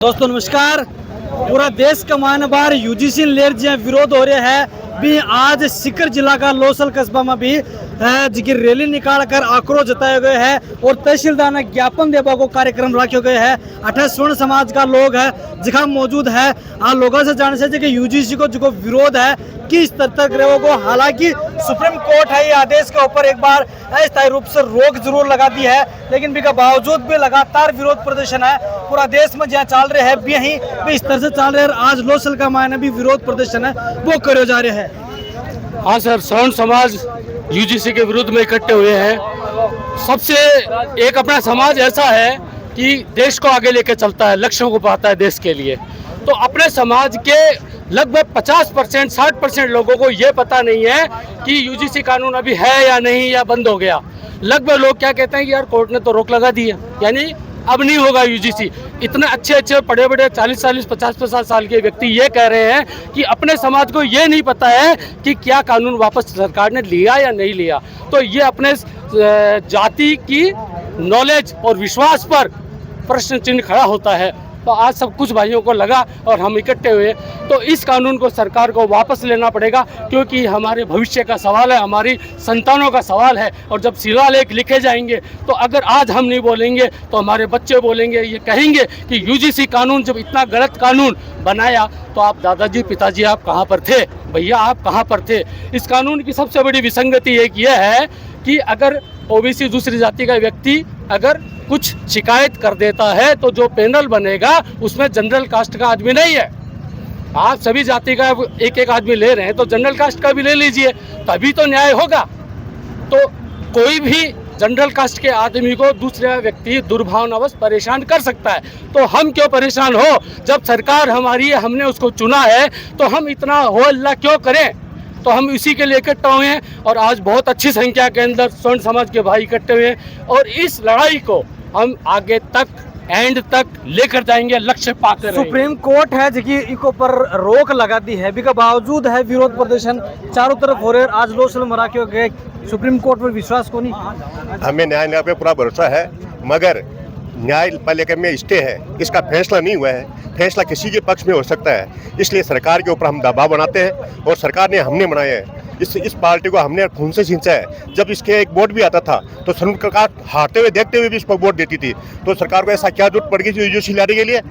दोस्तों नमस्कार। पूरा देश का मानबार यूजीसी लेर जो विरोध हो रहा है भी आज सीकर जिला का लोसल कस्बा में भी जिकी रैली निकाल कर आक्रोश जताए गए हैं और तहसीलदार ने ज्ञापन देवा को कार्यक्रम रखे गए हैं। 28 स्वर्ण समाज का लोग है जिका मौजूद है। आ लोगों से जानने से कि यूजीसी को जो विरोध है किस स्तर तक रहे को, हालांकि सुप्रीम कोर्ट है ये आदेश के ऊपर एक बार अस्थायी रूप से रोक जरूर लगा दी है, लेकिन भी बावजूद भी लगातार विरोध प्रदर्शन है पूरा देश में जहाँ चल रहे हैं भी यहीं भी इस तरह से चल रहे हैं। आज लोसल का मायने भी विरोध प्रदर्शन है वो करे जा रहे हैं। हाँ सर, स्वर्ण समाज यूजीसी के विरुद्ध में इकट्ठे हुए हैं। सबसे एक अपना समाज ऐसा है कि देश को आगे लेकर चलता है, लक्ष्यों को पाता है देश के लिए। तो अपने समाज के लगभग 50% 60% लोगों को ये पता नहीं है कि यूजीसी कानून अभी है या नहीं या बंद हो गया। लगभग लोग क्या कहते हैं कि यार कोर्ट ने तो रोक लगा दी है, यानी अब नहीं होगा यूजीसी। इतने अच्छे बड़े 40 50 साल के व्यक्ति ये कह रहे हैं कि अपने समाज को ये नहीं पता है कि क्या कानून वापस सरकार ने लिया या नहीं लिया। तो ये अपने जाति की नॉलेज और विश्वास पर प्रश्न चिन्ह खड़ा होता है। तो आज सब कुछ भाइयों को लगा और हम इकट्ठे हुए, तो इस कानून को सरकार को वापस लेना पड़ेगा, क्योंकि हमारे भविष्य का सवाल है, हमारी संतानों का सवाल है। और जब शिलालेख लिखे जाएंगे तो अगर आज हम नहीं बोलेंगे तो हमारे बच्चे बोलेंगे, ये कहेंगे कि यूजीसी कानून जब इतना गलत कानून बनाया तो आप दादाजी पिताजी आप कहाँ पर थे, भैया आप कहाँ पर थे। इस कानून की सबसे बड़ी विसंगति एक ये है कि अगर ओबीसी दूसरी जाति का व्यक्ति अगर कुछ शिकायत कर देता है तो जो पैनल बनेगा उसमें जनरल कास्ट का आदमी नहीं है। आप सभी जाति का एक आदमी ले रहे हैं तो जनरल कास्ट का भी ले लीजिए, तभी तो न्याय होगा। तो कोई भी जनरल कास्ट के आदमी को दूसरा व्यक्ति दुर्भावनावश परेशान कर सकता है। तो हम क्यों परेशान हो, जब सरकार हमारी है, हमने उसको चुना है, तो हम इतना हो अल्लाह क्यों करें। तो हम इसी के लिए इकट्ठा हुए हैं और आज बहुत अच्छी संख्या के अंदर स्वर्ण समाज के भाई इकट्ठे हुए हैं और इस लड़ाई को हम आगे तक एंड तक लेकर जाएंगे, लक्ष्य पाते रहेंगे। सुप्रीम कोर्ट है जिसकी इनके ऊपर रोक लगा दी है, भी का बावजूद है विरोध प्रदर्शन चारों तरफ हो रहे हैं। आज लोसल मरा के गए, सुप्रीम कोर्ट पर विश्वास को नहीं। हमें न्याय पे पूरा भरोसा है, मगर न्यायपालिका में स्टे है, इसका फैसला नहीं हुआ है। फैसला किसी के पक्ष में हो सकता है, इसलिए सरकार के ऊपर हम दबाव बनाते हैं और सरकार ने हमने बनाया है। इस पार्टी को हमने खून से सींचा है। जब इसके एक वोट भी आता था तो सरकार हारते हुए देखते हुए भी इस पर वोट देती थी। तो सरकार को ऐसा क्या जरूरत पड़ गई यूजीसी लाने के लिए।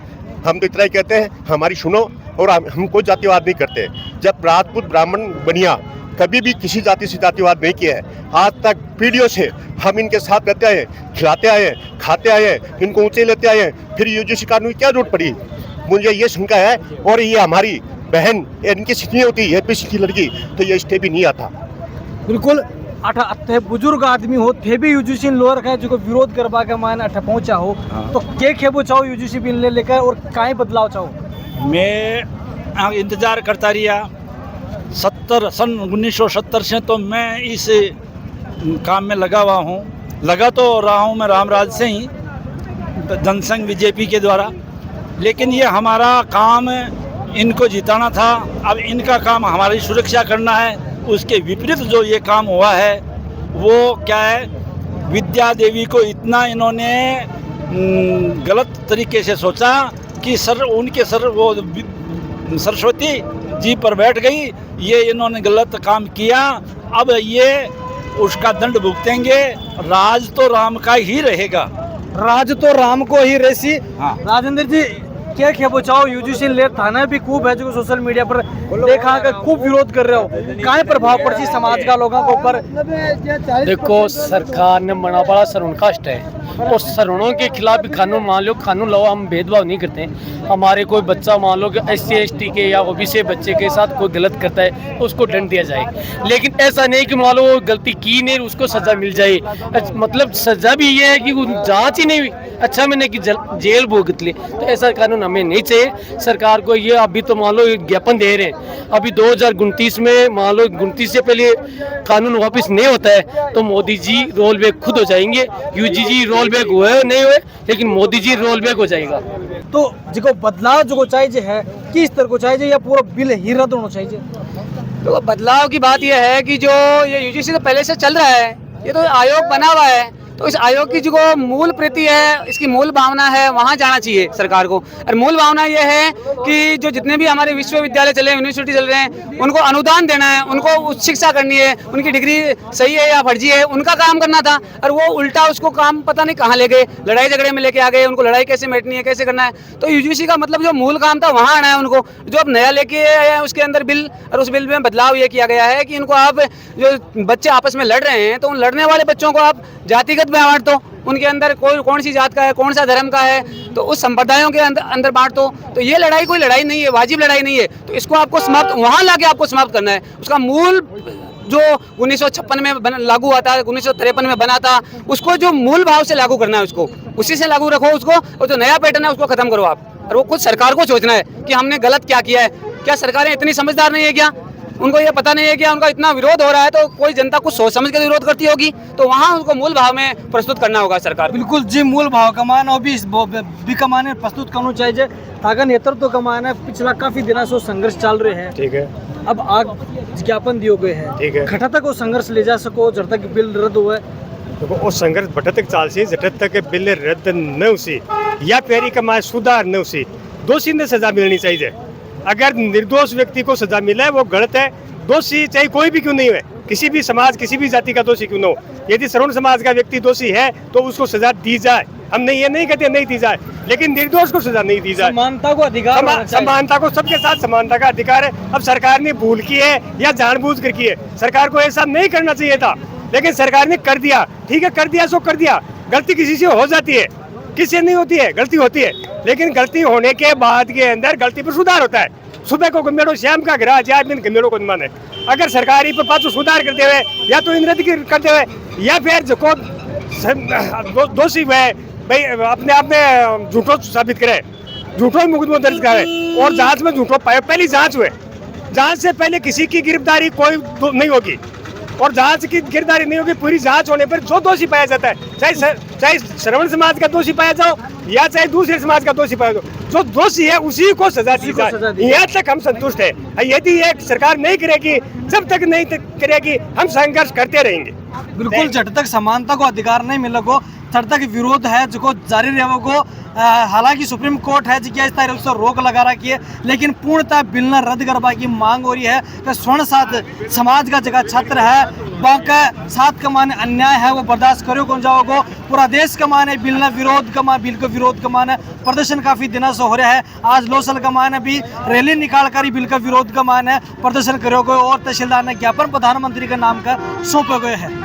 हम तो इतना ही कहते हैं, हमारी सुनो, और हम कोई जातिवाद नहीं करते। जब राजपूत ब्राह्मण बनिया कभी भी किसी जाति से जातिवाद नहीं किया है। आज तक पीढ़ियों से हम इनके साथ रहते आए, खिलाते आए, खाते आए, इनको ऊंचे लेते आए। फिर यूजीसी कानून की क्या जरूरत पड़ी, मुझे ये शंका है। और ये हमारी बहन इनकी स्थिति होती है पीछे की लड़की तो ये स्टे भी नहीं आता। बिल्कुल बुजुर्ग आदमी हो थे भी यूजीसी लोअर का जो विरोध करवा के मायने अठ पहुंचा हो, तो के खेबो चाहो यूजीसी बिल लेकर और काहे बदलाव चाहो। मैं इंतजार करता रहा सन 1970 से, तो मैं इस काम में लगा हुआ हूँ। लगा तो रहा हूँ मैं रामराज से ही, जनसंघ बीजेपी के द्वारा, लेकिन ये हमारा काम इनको जिताना था। अब इनका काम हमारी सुरक्षा करना है। उसके विपरीत जो ये काम हुआ है वो क्या है, विद्या देवी को इतना इन्होंने गलत तरीके से सोचा कि उनके वो सरस्वती जी पर बैठ गई। ये इन्होंने गलत काम किया, अब ये उसका दंड भुगतेंगे। राज तो राम का ही रहेगा, राज तो राम को ही रेसी। हाँ। राजेंद्र जी क्या खेबो चाहो यूजीसी ले थाना भी खूब है जो सोशल मीडिया पर देखा कि खूब विरोध कर रहे हो, काहे प्रभाव पड़ती समाज का लोगों के ऊपर। देखो, सरकार ने बना बड़ा सरुण कास्ट है और सरुणों के खिलाफ भी कानून मान लो, कानून लो। हम भेदभाव नहीं करते। हमारे कोई बच्चा मान लो कि SC ST के या ओबीसी बच्चे के साथ कोई गलत करता है तो उसको दंड दिया जाए, लेकिन ऐसा नहीं कि मान लो वो गलती की नहीं उसको सजा मिल जाए। मतलब सजा भी ये है कि जांच ही नहीं हुई, अच्छा मैंने कि जेल भुगत ली। तो ऐसा कानून हमें नहीं चाहिए। सरकार को ये अभी तो मान लो ज्ञापन दे रहे हैं, अभी 2029 में मान लो 29 से पहले कानून वापस नहीं होता है तो मोदी जी रोल बैक खुद हो जाएंगे। यूजीसी रोल बैक हुए नहीं हुए, लेकिन मोदी जी रोल बैक हो जाएगा। तो जो बदलाव जो चाहिए है किस तरह को चाहिए, या पूरा बिल ही रद्द होना चाहिए। तो बदलाव की बात यह है कि जो ये यूजीसी तो पहले से चल रहा है, ये तो आयोग बना हुआ है, तो इस आयोग की जो मूल प्रीति है, इसकी मूल भावना है, वहाँ जाना चाहिए सरकार को। और मूल भावना ये है कि जो जितने भी हमारे विश्वविद्यालय चले, यूनिवर्सिटी चल रहे हैं, उनको अनुदान देना है, उनको उच्च शिक्षा करनी है, उनकी डिग्री सही है या फर्जी है, उनका काम करना था। और वो उल्टा उसको काम पता नहीं कहाँ ले गए, लड़ाई झगड़े में लेके आ गए, उनको लड़ाई कैसे मिटनी है, कैसे करना है। तो यूजीसी का मतलब जो मूल काम था वहाँ आना है उनको। जो अब नया लेके आया है उसके अंदर बिल, और उस बिल में बदलाव ये किया गया है कि इनको आप जो बच्चे आपस में लड़ रहे हैं, तो उन लड़ने वाले बच्चों को आप जातिगत में बांट दो, उनके अंदर कौन सी जात का है, कौन सा धर्म का है, तो उस संप्रदायों के अंदर बांट दो। तो ये लड़ाई कोई लड़ाई नहीं है, वाजिब लड़ाई नहीं है। तो इसको आपको समाप्त वहाँ लाके आपको समाप्त करना है। उसका मूल जो 1956 में लागू हुआ था, 1953 में बना था, उसको जो मूल भाव से लागू करना है, उसको उसी से लागू रखो उसको, और जो नया पैटर्न है उसको खत्म करो आप। और वो खुद सरकार को सोचना है कि हमने गलत क्या किया है। क्या सरकारें इतनी समझदार नहीं है क्या? उनको ये पता नहीं है क्या? उनका इतना विरोध हो रहा है तो कोई जनता कुछ सोच समझ के विरोध करती होगी, तो वहाँ उनको मूल भाव में प्रस्तुत करना होगा सरकार। बिल्कुल जी, मूल भाव कमान और भी कमाने प्रस्तुत करना चाहिए ताकि नेतृत्व कमाना पिछला काफी दिनों से संघर्ष चल रहे हैं। ठीक है, अब आग ज्ञापन दिए गए हैं, ठीक है, घटा तक वो संघर्ष ले जा सको जब तक बिल रद्द हुआ है। देखो वो संघर्ष बटा तक चाल सी जब तक बिल रद्द न उसी या पेरी कमाए सुधार न उसी, दोषी ने सजा मिलनी चाहिए। अगर निर्दोष व्यक्ति को सजा मिले वो गलत है। दोषी चाहे कोई भी क्यों नहीं है, किसी भी समाज किसी भी जाति का दोषी क्यों न हो, यदि श्रवण समाज का व्यक्ति दोषी है तो उसको सजा दी जाए। हम नहीं ये नहीं कहते नहीं दी जाए, लेकिन निर्दोष को सजा नहीं दी जाए। समानता को अधिकार, समानता को सबके साथ समानता का अधिकार है। अब सरकार ने भूल की है या जानबूझ कर की है, सरकार को ऐसा नहीं करना चाहिए था, लेकिन सरकार ने कर दिया। ठीक है, कर दिया सो कर दिया। गलती किसी से हो जाती है, किसी से नहीं होती है, गलती होती है, लेकिन गलती होने के बाद के अंदर गलती पर सुधार होता है। सुबह को गमेड़ो शाम का गिरा, चार दिन गमेड़ो को माने। अगर सरकारी पर पाछू सुधार करते हुए या तो इन रद्द करते हुए या फिर जो दोषी हुए भाई अपने आप में झूठो साबित करे, झूठो मुकदमा दर्ज करे और जांच में झूठो पाए। पहली जांच हुए, जांच से पहले किसी की गिरफ्तारी कोई नहीं होगी, और जांच की गिरफ्तारी नहीं होगी। पूरी जांच होने पर जो दोषी पाया जाता है, चाहे श्रवण समाज का दोषी पाया जाओ या चाहे दूसरे समाज का दोषी पाया जाओ, जो दोषी है उसी को सजा दी जाए। यहाँ तक हम संतुष्ट है। यदि ये सरकार नहीं करेगी, जब तक नहीं करेगी हम संघर्ष करते रहेंगे। बिल्कुल, जब तक समानता को अधिकार नहीं मिलेगो तब तक विरोध है जो जारी रहेगो। हालांकि सुप्रीम कोर्ट है जो इस तरह से रोक लगा रखी है, लेकिन पूर्णतः बिल न रद्द करवा की मांग हो रही है। तो स्वर्ण साथ समाज का जगह छात्र है, बाका साथ कमाने अन्याय है वो बर्दाश्त करो कौन जाओगो। पूरा देश कमाने बिल न विरोध कमा, बिल को विरोध कमाना प्रदर्शन काफी दिनों से हो रहा है। आज लोसल कमाने भी रैली निकाल कर बिल का विरोध कमाने प्रदर्शन करोगे और तहसीलदार ने ज्ञापन प्रधानमंत्री के नाम का सौंपे गए हैं।